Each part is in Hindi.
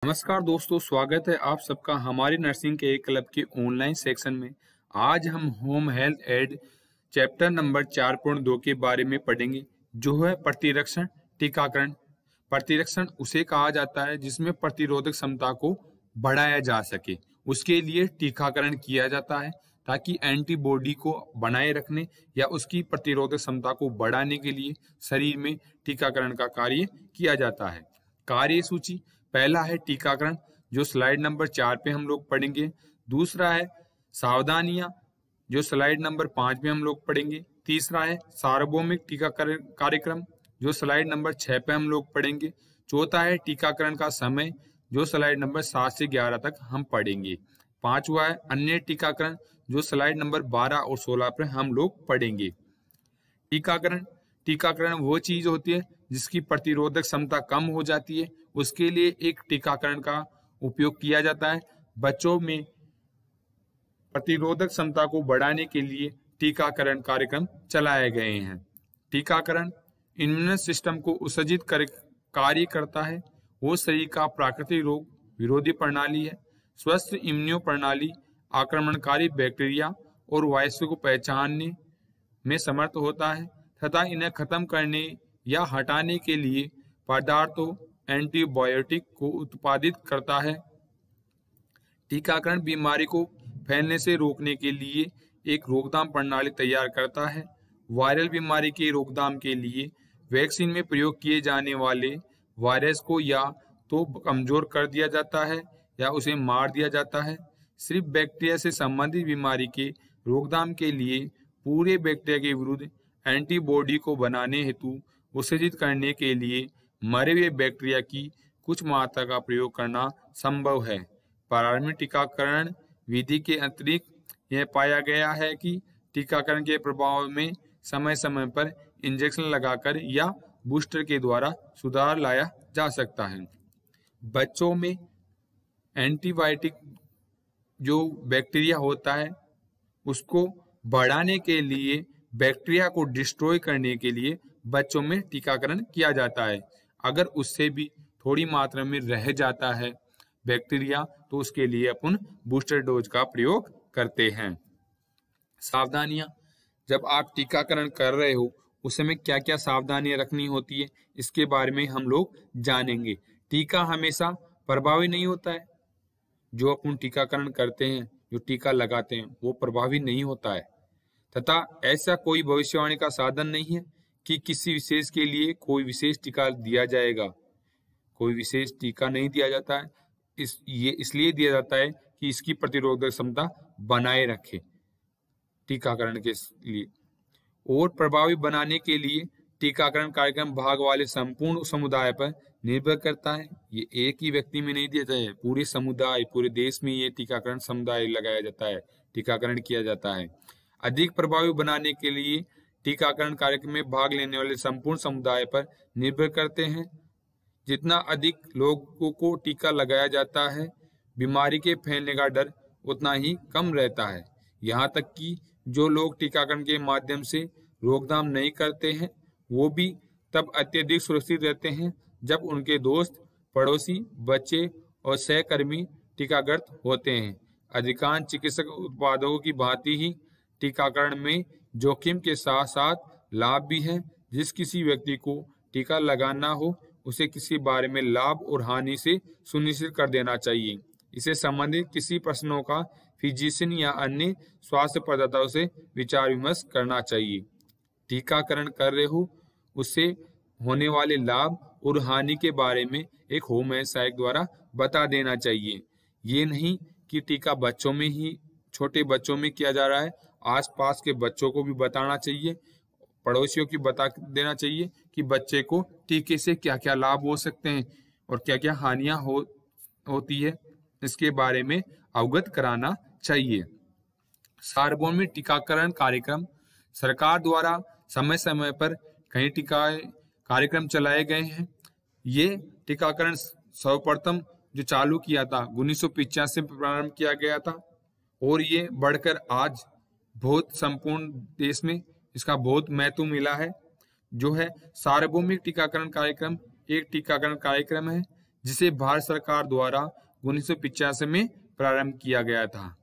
नमस्कार दोस्तों, स्वागत है आप सबका हमारे नर्सिंग के एक क्लब के ऑनलाइन सेक्शन में। आज हम home health aid chapter number 4.2 के बारे में पढ़ेंगे, जो है प्रतिरक्षण टीकाकरण। प्रतिरक्षण उसे कहा जाता है जिसमें प्रतिरोधक क्षमता को बढ़ाया जा सके। उसके लिए टीकाकरण किया जाता है ताकि एंटीबॉडी को बनाए रखने या उसकी प्रतिरोधक क्षमता को बढ़ाने के लिए शरीर में टीकाकरण का कार्य किया जाता है। कार्य सूची: पहला है टीकाकरण, जो स्लाइड नंबर 4 पे हम लोग पढ़ेंगे। दूसरा है सावधानियां, जो स्लाइड नंबर 5 पे हम लोग पढ़ेंगे। तीसरा है सार्वभौमिक टीकाकरण कार्यक्रम, जो स्लाइड नंबर 6 पे हम लोग पढ़ेंगे। चौथा है टीकाकरण का समय, जो स्लाइड नंबर 7 से 11 तक हम पढ़ेंगे। पांचवा है अन्य टीकाकरण, जो स्लाइड नंबर 12 और 16 पर हम लोग पढ़ेंगे। टीकाकरण वो चीज होती है जिसकी प्रतिरोधक क्षमता कम हो जाती है, उसके लिए एक टीकाकरण का उपयोग किया जाता है। बच्चों में प्रतिरोधक क्षमता को बढ़ाने के लिए टीकाकरण कार्यक्रम चलाए गए हैं। टीकाकरण इम्यून सिस्टम को उत्सर्जित कार्य करता है। वो शरीर का प्राकृतिक रोग विरोधी प्रणाली है। स्वस्थ इम्यूनो प्रणाली आक्रमणकारी बैक्टीरिया और वायरस को पहचानने में समर्थ होता है तथा इन्हें खत्म करने या हटाने के लिए पदार्थों एंटीबायोटिक को उत्पादित करता है। टीकाकरण बीमारी को फैलने से रोकने के लिए एक रोकथाम प्रणाली तैयार करता है। वायरल बीमारी के रोकथाम के लिए वैक्सीन में प्रयोग किए जाने वाले वायरस को या तो कमजोर कर दिया जाता है या उसे मार दिया जाता है। सिर्फ बैक्टीरिया से संबंधित बीमारी के रोकथाम के लिए पूरे बैक्टीरिया के विरुद्ध एंटीबॉडी को बनाने हेतु उत्सर्जित करने के लिए मरे हुए बैक्टीरिया की कुछ मात्रा का प्रयोग करना संभव है। प्रारंभिक टीकाकरण विधि के अतिरिक्त यह पाया गया है कि टीकाकरण के प्रभाव में समय समय पर इंजेक्शन लगाकर या बूस्टर के द्वारा सुधार लाया जा सकता है। बच्चों में एंटीबायोटिक जो बैक्टीरिया होता है उसको बढ़ाने के लिए, बैक्टीरिया को डिस्ट्रॉय करने के लिए बच्चों में टीकाकरण किया जाता है। अगर उससे भी थोड़ी मात्रा में रह जाता है बैक्टीरिया, तो उसके लिए अपन बूस्टर डोज का प्रयोग करते हैं। सावधानियां: जब आप टीकाकरण कर रहे हो उस समय क्या क्या सावधानियां रखनी होती है, इसके बारे में हम लोग जानेंगे। टीका हमेशा प्रभावी नहीं होता है। जो अपन टीकाकरण करते हैं, जो टीका लगाते हैं, वो प्रभावी नहीं होता है तथा ऐसा कोई भविष्यवाणी का साधन नहीं है कि किसी विशेष के लिए कोई विशेष टीका दिया जाएगा। कोई विशेष टीका नहीं दिया जाता है। ये इसलिए दिया जाता है कि इसकी प्रतिरोधक क्षमता बनाए रखे टीकाकरण के लिए। और प्रभावी बनाने के लिए टीकाकरण कार्यक्रम भाग वाले संपूर्ण समुदाय पर निर्भर करता है। ये एक ही व्यक्ति में नहीं दिया जाता है, पूरे समुदाय, पूरे देश में ये टीकाकरण समुदाय लगाया जाता है, टीकाकरण किया जाता है। अधिक प्रभावी बनाने के लिए टीकाकरण कार्यक्रम में भाग लेने वाले संपूर्ण समुदाय पर निर्भर करते हैं। जितना अधिक लोगों को टीका लगाया जाता है, बीमारी के फैलने का डर उतना ही कम रहता है। यहाँ तक कि जो लोग टीकाकरण के माध्यम से रोकथाम नहीं करते हैं, वो भी तब अत्यधिक सुरक्षित रहते हैं जब उनके दोस्त, पड़ोसी, बच्चे और सहकर्मी टीकाग्रस्त होते हैं। अधिकांश चिकित्सक उत्पादों की भांति ही टीकाकरण में जोखिम के साथ साथ लाभ भी है। जिस किसी व्यक्ति को टीका लगाना हो उसे किसी बारे में लाभ और हानि से सुनिश्चित कर देना चाहिए। इसे संबंधित किसी प्रश्नों का फिजिशियन या अन्य स्वास्थ्य प्रदाताओं से विचार विमर्श करना चाहिए। टीकाकरण कर रहे हो उससे होने वाले लाभ और हानि के बारे में एक होम हेल्थ सहायक द्वारा बता देना चाहिए। ये नहीं कि टीका बच्चों में ही, छोटे बच्चों में किया जा रहा है, आसपास के बच्चों को भी बताना चाहिए, पड़ोसियों की बता देना चाहिए कि बच्चे को टीके से क्या क्या लाभ हो सकते हैं और क्या क्या हानियां होती है, इसके बारे में अवगत कराना चाहिए। सार्वभौमिक टीकाकरण कार्यक्रम: सरकार द्वारा समय समय पर कई टीका कार्यक्रम चलाए गए हैं। ये टीकाकरण सर्वप्रथम जो चालू किया था 1985 में प्रारंभ किया गया था और ये बढ़कर आज बहुत संपूर्ण देश में इसका बहुत महत्व मिला है। जो है सार्वभौमिक टीकाकरण कार्यक्रम एक टीकाकरण कार्यक्रम है जिसे भारत सरकार द्वारा 1985 में प्रारंभ किया गया था।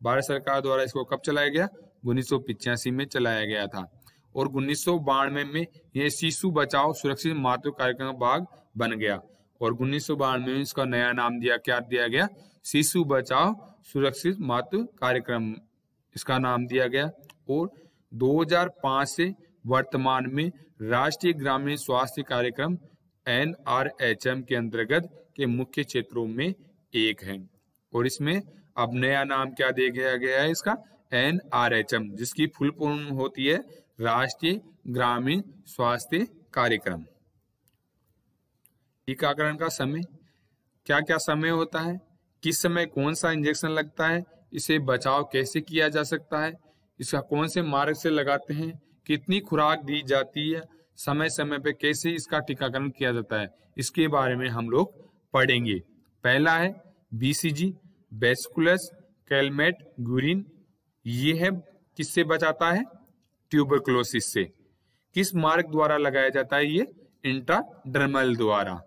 भारत सरकार द्वारा इसको कब चलाया गया? 1985 में चलाया गया था। और 1992 में यह शिशु बचाओ सुरक्षित मातृ कार्यक्रम का भाग बन गया। और 1992 में इसका नया नाम क्या दिया गया? शिशु बचाओ सुरक्षित मातृ कार्यक्रम इसका नाम दिया गया। और 2005 से वर्तमान में राष्ट्रीय ग्रामीण स्वास्थ्य कार्यक्रम NRHM के अंतर्गत के मुख्य क्षेत्रों में एक है। और इसमें अब नया नाम क्या दे दिया गया है इसका? NRHM, जिसकी फुल फॉर्म होती है राष्ट्रीय ग्रामीण स्वास्थ्य कार्यक्रम। टीकाकरण का समय, क्या क्या समय होता है, किस समय कौन सा इंजेक्शन लगता है, इसे बचाव कैसे किया जा सकता है, इसका कौन से मार्ग से लगाते हैं, कितनी खुराक दी जाती है, समय समय पे कैसे इसका टीकाकरण किया जाता है, इसके बारे में हम लोग पढ़ेंगे। पहला है BCG, बैसिलस कैलमेट ग्यूरिन। ये है किससे बचाता है? ट्यूबरकुलोसिस से। किस मार्ग द्वारा लगाया जाता है? ये इंट्राडर्मल द्वारा।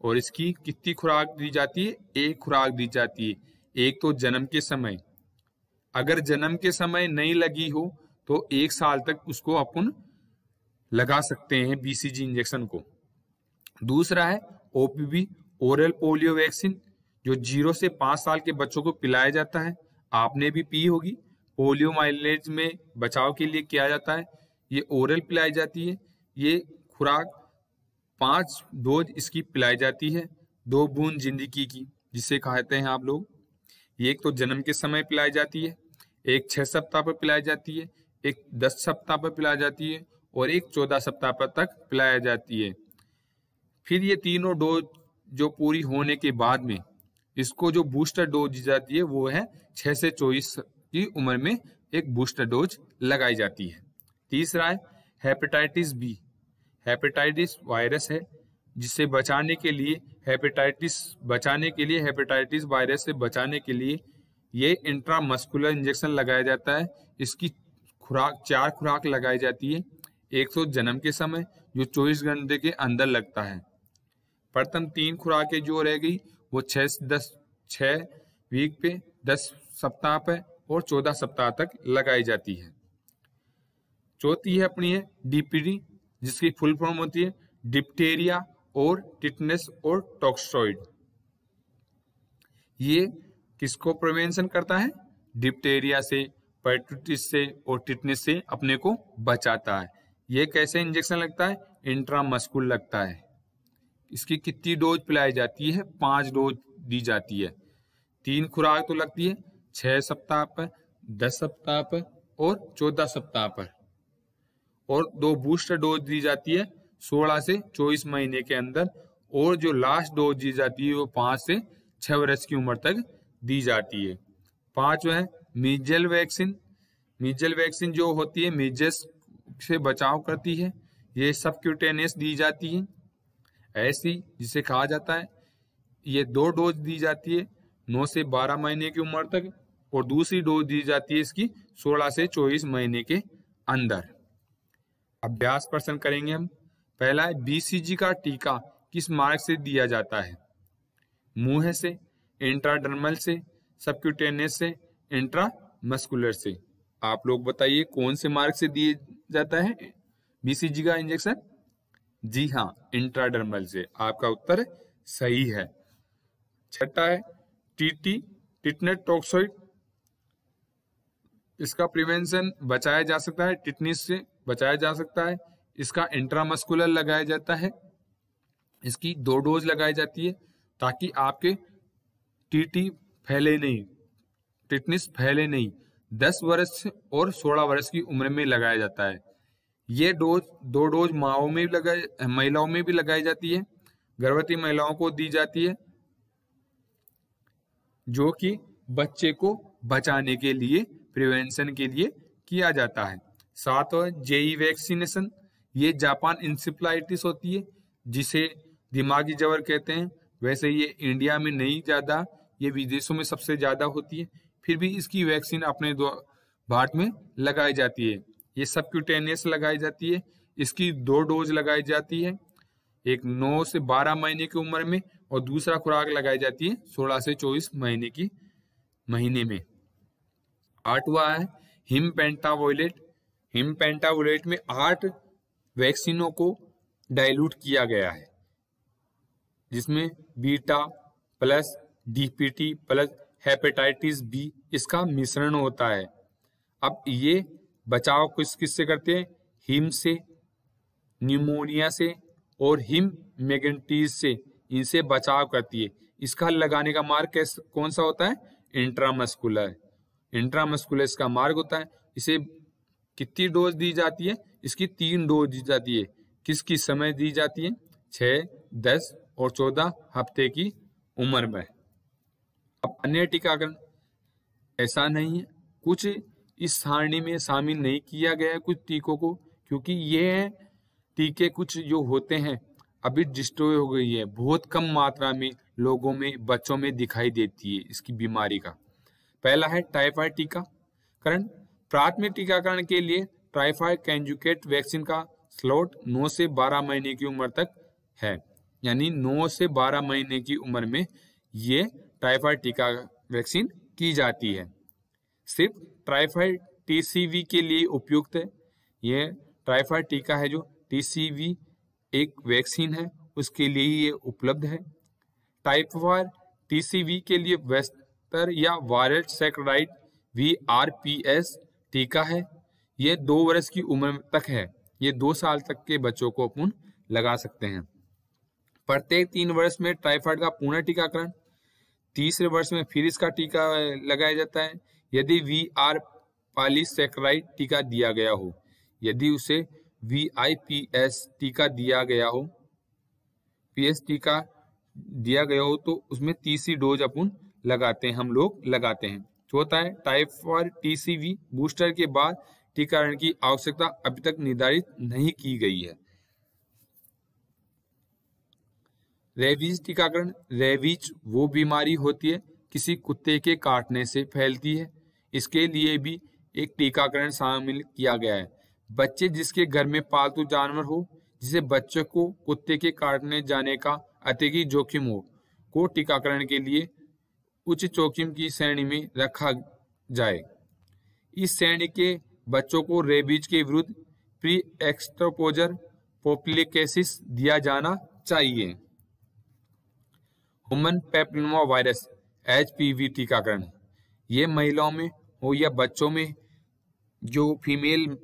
और इसकी कितनी खुराक दी जाती है? एक खुराक दी जाती है। एक तो जन्म के समय, अगर जन्म के समय नहीं लगी हो तो 1 साल तक उसको अपन लगा सकते हैं BCG इंजेक्शन को। दूसरा है OPV, ओरल पोलियो वैक्सीन, जो 0 से 5 साल के बच्चों को पिलाया जाता है। आपने भी पी होगी। पोलियो माइलेज में बचाव के लिए किया जाता है। ये ओरल पिलाई जाती है। ये खुराक 5 डोज इसकी पिलाई जाती है, 2 बूंद जिंदगी की, जिसे कहते हैं आप लोग। ये एक तो जन्म के समय पिलाई जाती है, एक 6 सप्ताह पर पिलाई जाती है, एक 10 सप्ताह पर पिलाई जाती है और एक 14 सप्ताह पर तक पिलाई जाती है। फिर ये तीनों डोज जो पूरी होने के बाद में इसको जो बूस्टर डोज दी जाती है वो है 6 से 24 की उम्र में एक बूस्टर डोज लगाई जाती है। तीसरा है हेपेटाइटिस बी। हेपेटाइटिस वायरस है, जिससे बचाने के लिए हेपेटाइटिस वायरस से बचाने के लिए ये इंट्रामस्कुलर इंजेक्शन लगाया जाता है। इसकी खुराक 4 खुराक लगाई जाती है। एक तो जन्म के समय जो 24 घंटे के अंदर लगता है। प्रथम 3 खुराकें जो रह गई वो 6 वीक पे, 10 सप्ताह पे और 14 सप्ताह तक लगाई जाती है। चौथी है अपनी है DPT, जिसकी फुल फॉर्म होती है डिप्टेरिया और टिटनेस और टॉक्सोइड। ये किसको प्रिवेंशन करता है? डिप्टेरिया से, परटूटिस से और टिटनेस से अपने को बचाता है। ये कैसे इंजेक्शन लगता है? इंट्रामस्कुलर लगता है। इसकी कितनी डोज पिलाई जाती है? 5 डोज दी जाती है। 3 खुराक तो लगती है 6 सप्ताह पर, 10 सप्ताह पर और 14 सप्ताह पर, और 2 बूस्टर डोज दी जाती है 16 से 24 महीने के अंदर। और जो लास्ट डोज दी जाती है वो 5 से 6 वर्ष की उम्र तक दी जाती है। 5 है मीजल वैक्सीन। मीजल वैक्सीन जो होती है मीजल्स से बचाव करती है। ये सबक्यूटेनियस दी जाती है ऐसी, जिसे कहा जाता है। ये 2 डोज दी जाती है 9 से 12 महीने की उम्र तक, और दूसरी डोज दी जाती है इसकी 16 से 24 महीने के अंदर। अभ्यास प्रश्न करेंगे हम। पहला है BCG का टीका किस मार्ग से दिया जाता है? मुंह से, इंट्राडर्मल से, सबक्यूटेनियस से, इंट्रामस्कुलर से। आप लोग बताइए कौन से मार्ग से दिया जाता है BCG का इंजेक्शन? जी हाँ, इंट्राडर्मल से। आपका उत्तर सही है। छठा है TT, टिटनेस टॉक्सोइड। इसका प्रिवेंशन बचाया जा सकता है, टिटनेस से बचाया जा सकता है। इसका इंट्रामस्कुलर लगाया जाता है। इसकी 2 डोज लगाई जाती है ताकि आपके TT फैले नहीं, टिटनेस फैले नहीं। 10 वर्ष और 16 वर्ष की उम्र में लगाया जाता है। ये 2 डोज महिलाओं में भी लगाई जाती है, गर्भवती महिलाओं को दी जाती है, जो कि बच्चे को बचाने के लिए, प्रिवेंशन के लिए किया जाता है। 7 JE वैक्सीनेशन। ये जापान इंसेफ्लाइटिस होती है, जिसे दिमागी जवर कहते हैं। वैसे ये इंडिया में नहीं ज्यादा, ये विदेशों में सबसे ज्यादा होती है। फिर भी इसकी वैक्सीन अपने भारत में लगाई जाती है। ये सबक्यूटेनियस लगाई जाती है। इसकी 2 डोज लगाई जाती है, एक 9 से 12 महीने की उम्र में और दूसरा खुराक लगाई जाती है 16 से 24 महीने में। 8वां है हिम पेंटावोलेट। हिम पेंटावोलेट में 8 वैक्सीनों को डाइल्यूट किया गया है, जिसमें beta plus DPT plus hepatitis B इसका मिश्रण होता है। अब ये बचाव किससे करते हैं? हिम से, न्यूमोनिया से और हिम मैगेंटीज से, इनसे बचाव करती है। इसका लगाने का मार्ग कौन सा होता है? इंट्रामस्कुलर। इंट्रामस्कुलर इसका मार्ग होता है। इसे कितनी डोज दी जाती है? इसकी 3 डोज दी जाती है। किस किस समय दी जाती है? 6, 10 और 14 हफ्ते की उम्र में। अब अन्य टीकाकरण ऐसा नहीं है, कुछ इस सारणी में शामिल नहीं किया गया है कुछ टीकों को, क्योंकि ये टीके कुछ जो होते हैं अभी डिस्ट्रॉय हो गई है, बहुत कम मात्रा में लोगों में, बच्चों में दिखाई देती है इसकी बीमारी का। पहला है टाइफाइड टीकाकरण। प्राथमिक टीकाकरण के लिए टाइफाइड कंजुगेट वैक्सीन का स्लॉट 9 से 12 महीने की उम्र तक है, यानी 9 से 12 महीने की उम्र में ये टाइफाइड टीका वैक्सीन की जाती है। सिर्फ टाइफाइड टीसीवी के लिए उपयुक्त है। ये टाइफाइड टीका है जो टीसीवी एक वैक्सीन है, उसके लिए ये उपलब्ध है। टाइफाइड टीसीवी के लिए वेस्टर या वायरल सैकराइड VRPS टीका है। ये 2 वर्ष की उम्र तक है। ये 2 साल तक के बच्चों को अपन लगा सकते हैं। प्रत्येक 3 वर्ष में टाइफाइड का पुनः टीकाकरण, तीसरे वर्ष में फिर इसका टीका लगाया जाता है यदि VR पॉलीसैकेराइड टीका दिया गया हो। यदि उसे VIPS टीका दिया गया हो, PS टीका दिया गया हो, तो उसमें तीसरी डोज अपन लगाते हैं, हम लोग लगाते हैं। चौथा है टाइफाइड TCV बूस्टर के बाद टीकाकरण की आवश्यकता अभी तक निर्धारित नहीं की गई है। रेबीज टीकाकरण। रेबीज वो बीमारी होती है किसी कुत्ते के काटने से फैलती है। इसके लिए भी एक टीकाकरण शामिल किया गया है। बच्चे जिसके घर में पालतू जानवर हो, जिसे बच्चे को कुत्ते के काटने जाने का अतिरिक्त जोखिम हो, को टीकाकरण के लिए उच्च जोखिम की श्रेणी में रखा जाए। इस श्रेणी के बच्चों को रेबीज के विरुद्ध प्री एक्सपोजर प्रोफिलैक्सिस दिया जाना चाहिए। ह्यूमन पैपिलोमा वायरस HPV टीकाकरण। ये महिलाओं में हो या बच्चों में, जो फीमेल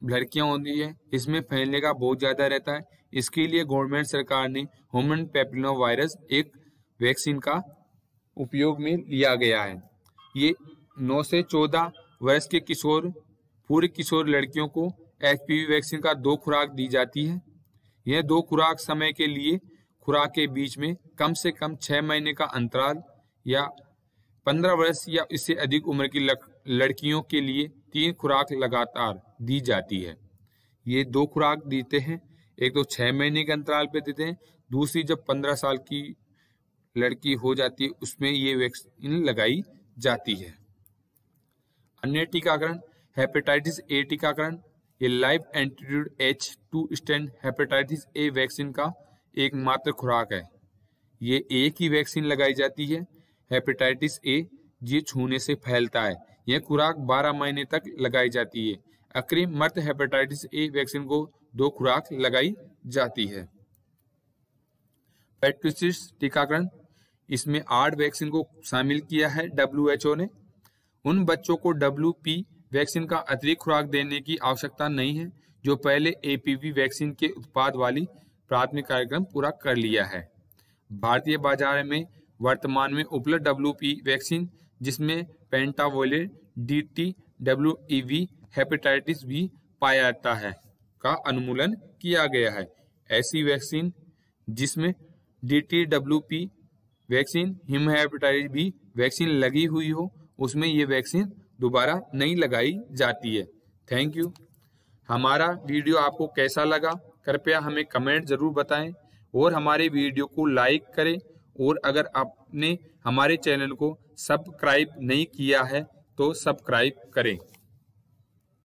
लड़कियां होती है, इसमें फैलने का बहुत ज्यादा रहता है। इसके लिए गवर्नमेंट सरकार ने ह्यूमन पैपिलोमा वायरस एक वैक्सीन का उपयोग में लिया गया है। ये 9 से 14 वर्ष के किशोर, पूर्व किशोर लड़कियों को HPV वैक्सीन का 2 खुराक दी जाती है। यह 2 खुराक समय के लिए खुराक के बीच में कम से कम 6 महीने का अंतराल या 15 वर्ष या इससे अधिक उम्र की लड़कियों के लिए 3 खुराक लगातार दी जाती है। ये 2 खुराक देते हैं, एक तो 6 महीने के अंतराल पे देते हैं, दूसरी जब 15 साल की लड़की हो जाती है उसमें ये वैक्सीन लगाई जाती है। अन्य टीकाकरण हेपेटाइटिस A टीकाकरण। ये live attenuated H2 strain hepatitis A vaccine का एकमात्र खुराक है। ये एक ही वैक्सीन लगाई जाती है। हेपेटाइटिस A ये छूने से फैलता है। यह खुराक 12 महीने तक लगाई जाती है। अग्रिम मर्द हेपेटाइटिस A वैक्सीन को 2 खुराक लगाई जाती है। पेट्रिसिस टीकाकरण। इसमें 8 वैक्सीन को शामिल किया है WHO ने। उन बच्चों को WP वैक्सीन का अतिरिक्त खुराक देने की आवश्यकता नहीं है जो पहले APV वैक्सीन के उत्पाद वाली प्राथमिक कार्यक्रम पूरा कर लिया है। भारतीय बाजार में वर्तमान में उपलब्ध WP वैक्सीन, जिसमें पेंटावोलेट DT WEV हेपेटाइटिस B पाया जाता है, का अनुमूलन किया गया है। ऐसी वैक्सीन जिसमें DT WP vaccine him hepatitis B vaccine लगी हुई हो, उसमें ये वैक्सीन दोबारा नहीं लगाई जाती है। Thank you. हमारा वीडियो आपको कैसा लगा कृपया हमें कमेंट जरूर बताएं और हमारे वीडियो को लाइक करें, और अगर आपने हमारे चैनल को सब्सक्राइब नहीं किया है तो सब्सक्राइब करें।